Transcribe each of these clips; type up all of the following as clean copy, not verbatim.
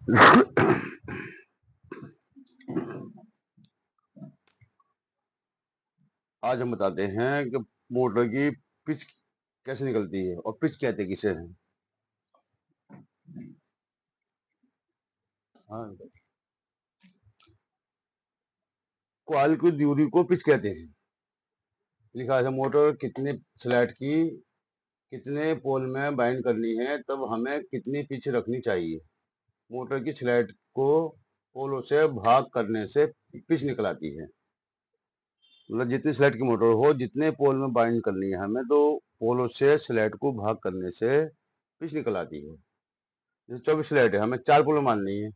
आज हम बताते हैं कि मोटर की पिच कैसे निकलती है और पिच कहते किसे हैं। हाँ, कॉइल की दूरी को पिच कहते हैं। लिखा है मोटर कितने स्लैट की कितने पोल में बाइंड करनी है, तब हमें कितनी पिच रखनी चाहिए। मोटर की स्लैट को पोलों से भाग करने से पिच निकल आती है। मतलब जितनी स्लैट की मोटर हो, जितने पोल में बाइंड करनी है हमें, तो पोलों से स्लैट को भाग करने से पिच निकल आती है। जैसे 24 स्लैट है, हमें 4 पोल माननी है,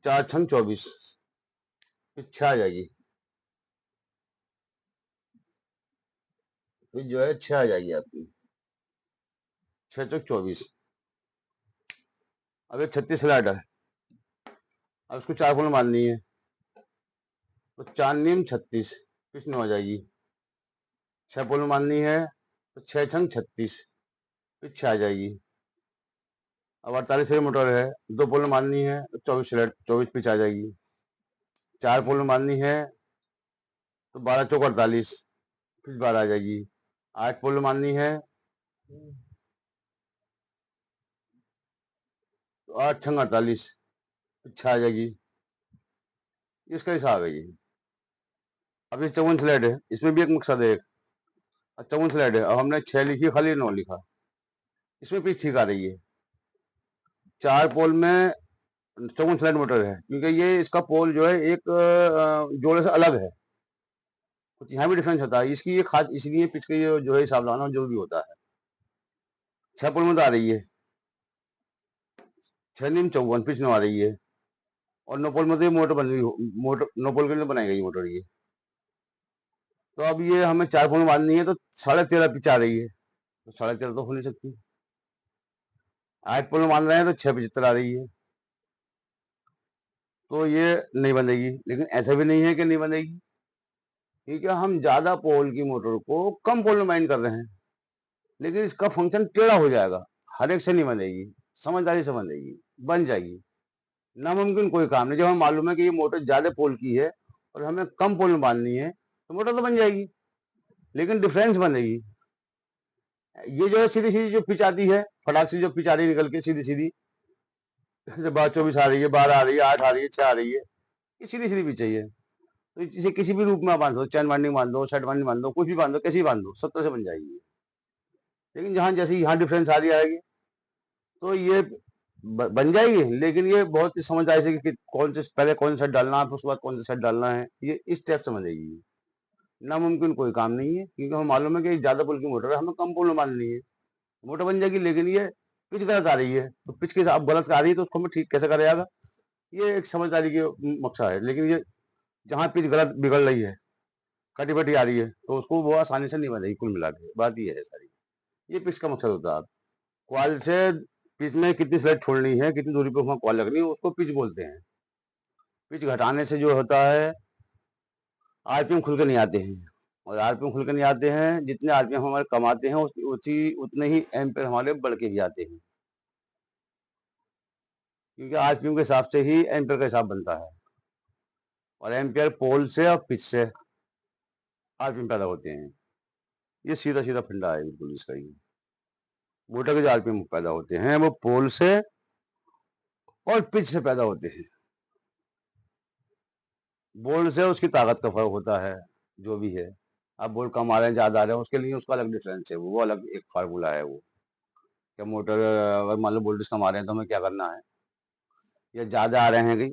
4 × 24 पिच 6 आ जाएगी। पिच जो है 6 आ जाएगी आपकी, 6 × 24। अब ये 36 स्लैट है, अब इसको 4 पोल माननी है, तो 4×9 = 36 पिच 9 आ जाएगी। 6 पोल माननी है, तो 6×36 पिच 6 आ जाएगी। अब 48 मोटर है, 2 पोल माननी है, तो 24 स्लैट 24 पिच आ जाएगी। 4 पोल माननी है, तो 12×4 = 48 पिच 12 आ जाएगी। 8 पोल माननी है, तो 8×48 पिच 6 आ जाएगी। इसका हिसाब है ये। अब ये 54 स्लैट है, इसमें भी एक मकसद है। 54 स्लैट है, अब हमने 6 लिखी, खाली 9 लिखा, इसमें पिच ठीक आ रही है। 4 पोल में 54 स्लैट मोटर है, क्योंकि ये इसका पोल जो है एक जोड़े से अलग है, कुछ यहाँ भी डिफरेंस होता है इसकी, ये खास इसलिए पिच का ये जो है हिसाब लगाना जरूरी होता है। 6 पोल में तो आ रही है, 6×54 पिच 9 आ रही है, और 9 पोल में तो ये मोटर बन रही, मोटर 9 पोल के लिए बनाई गई मोटर ये। तो अब ये हमें 4 पोल मारनी है, तो 13.5 पिच आ रही है, तो 13.5 तो हो नहीं सकती। 8 पोल मान रहे हैं, तो 6.75 आ रही है, तो ये नहीं बनेगी। लेकिन ऐसा भी नहीं है कि नहीं बनेगी, क्योंकि हम ज्यादा पोल की मोटर को कम पोल में बाइंड कर रहे हैं, लेकिन इसका फंक्शन टेढ़ा हो जाएगा, हर एक से नहीं बनेगी, समझदारी से बनेगी, बन जाएगी। नामुमकिन कोई काम नहीं। जब हमें मालूम है कि ये मोटर ज्यादा पोल की है और हमें कम पोल में बांधनी है, तो मोटर तो बन जाएगी, लेकिन डिफरेंस बनेगी। ये जो है सीधी सीधी जो पिच आती है, फटाक से जो पिच आ रही है निकल के सीधी सीधी, जैसे 12 24 आ रही है, 12 आ रही है, 8 आ रही है, 6 आ रही है, ये सीधी सीधी पिच चाहिए। तो इसे किसी भी रूप में आप बांध दो, चैन बाइंडिंग बांध दो, शर्ट बाइंडिंग बांध दो, कुछ भी बांध दो, कैसे ही बांध दो, सब तरह से बन जाएगी। लेकिन जहां जैसे यहाँ डिफरेंस आ रही आएगी, तो ये बन जाएगी, लेकिन ये बहुत समझदारी से कि कौन से पहले कौन सा सेट डालना है, उसके बाद कौन सा सेट डालना है, ये इस टाइप से बनेगी। नामुमकिन कोई काम नहीं है, क्योंकि हमें मालूम है कि ज्यादा पुल की मोटर है, हमें कम पुल में बांधनी है, मोटर बन जाएगी। लेकिन ये पिच गलत आ रही है, तो पिच के हिसाब गलत आ रही है, तो उसको हमें ठीक कैसे करेगा, ये एक समझदारी की मकसद है। लेकिन ये जहाँ पिच गलत बिगड़ रही है, कटी फटी आ रही है, तो उसको वो आसानी से नहीं बनेगी। कुल मिला के बात ये है सारी, ये पिच का मकसद होता है। क्वाल से पिच में कितनी स्लाइड छोड़नी है, कितनी दूरी पे वहां क्वाल लगनी है, उसको पिच बोलते हैं। पिच घटाने से जो होता है, आरपीएम खुल के नहीं आते हैं, और आरपीएम खुल के नहीं आते हैं, जितने आरपीएम हमारे कमाते हैं उसी उतने ही एम्पेयर हमारे बढ़ के भी आते हैं, क्योंकि आरपीएम के हिसाब से ही एम्पेयर का हिसाब बनता है, और एम्पेयर पोल से और पिच से आरपीएम पैदा होते हैं। ये सीधा सीधा फंडा है बिल्कुल इसका ही। मोटर के जो आरपीएम पैदा होते हैं, वो पोल से और पिच से पैदा होते हैं। बोल्ट से उसकी ताकत का फर्क होता है, जो भी है। आप बोल्ट कम आ रहे हैं, ज्यादा आ रहे हैं, उसके लिए उसका अलग डिफरेंस है, वो अलग एक फार्मूला है वो। क्या मोटर अगर मान लो वोल्टेज कम आ रहे हैं, तो हमें क्या करना है, या ज्यादा आ रहे हैं कहीं,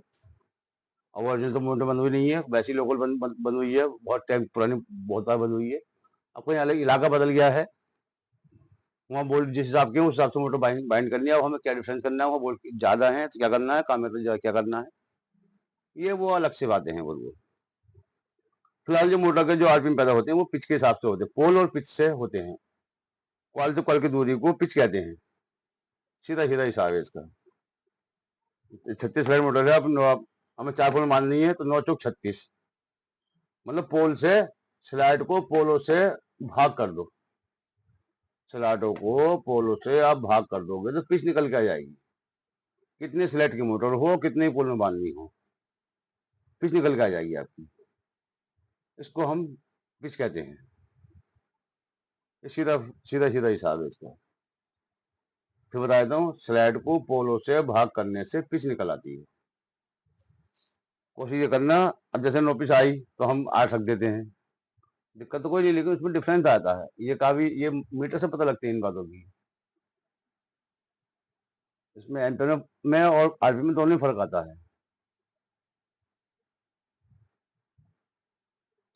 और ओरिजिनल तो मोटर बंद हुई नहीं है, वैसी लोकल बंद हुई है, बहुत टाइम पुरानी, बहुत बार बंद हुई है। अब कोई अलग इलाका बदल गया है, वहाँ बोल्ट जिस हिसाब के उस हिसाब से मोटर बाइंड करनी है, और हमें क्या डिफरेंस करना है, वहाँ बोल्ट ज्यादा है तो क्या करना है, कम है तो क्या करना है, ये वो अलग से बातें हैं वो। फिलहाल जो मोटर के जो आरपीएम पैदा होते हैं, वो पिच के हिसाब से होते हैं, पोल और पिच से होते हैं। कॉल से कॉल की दूरी को पिच कहते हैं, सीधा सीधा हिसाब है इसका। 36 स्लाइड मोटर है, अब हमें 4 पोल माननी है, तो 9×4 = 36, मतलब पोल से स्लाइड को पोलों से भाग कर दो, स्लाइडों को पोलों से आप भाग कर दोगे तो पिच निकल के आ जाएगी। कितने स्लेट की मोटर हो, कितने पोल में बांधनी हो, पिच निकल के आ जाएगी आपकी। इसको हम पिच कहते हैं। ये सीधा सीधा सीधा हिसाब है इसका। फिर बता देता हूँ, स्लेट को पोलों से भाग करने से पिच निकल आती है। कोशिश ये करना, अब जैसे 9 पिच आई तो हम 8 रख देते हैं, दिक्कत तो कोई नहीं, लेकिन उसमें डिफरेंस आता है। ये काफी, ये मीटर से पता लगती है इन बातों की। इसमें एम्पेयर में और आरपीएम में दोनों में फर्क आता है।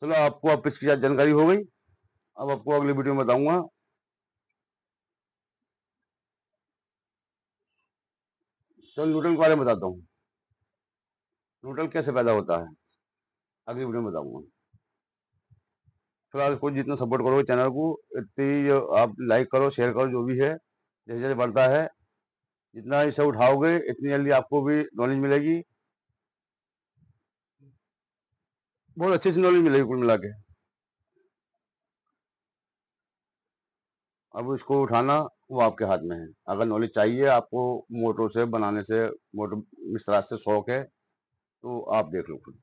चलो, आपको अब पिच की जानकारी हो गई। अब आपको अगली वीडियो में बताऊंगा। चलो, न्यूटन के बारे में बताता हूँ। न्यूटन कैसे पैदा होता है, अगली वीडियो में बताऊंगा। फिलहाल को जितना सपोर्ट करोगे चैनल को, इतनी आप लाइक करो, शेयर करो, जो भी है। जैसे जैसे बढ़ता है, जितना इसे उठाओगे इतनी जल्दी आपको भी नॉलेज मिलेगी। बहुत अच्छी अच्छी नॉलेज मिलेगी कुल मिला के। अब इसको उठाना वो आपके हाथ में है। अगर नॉलेज चाहिए आपको मोटरों से बनाने से, मोटर इस तरह से शौक है, तो आप देख लो खुद।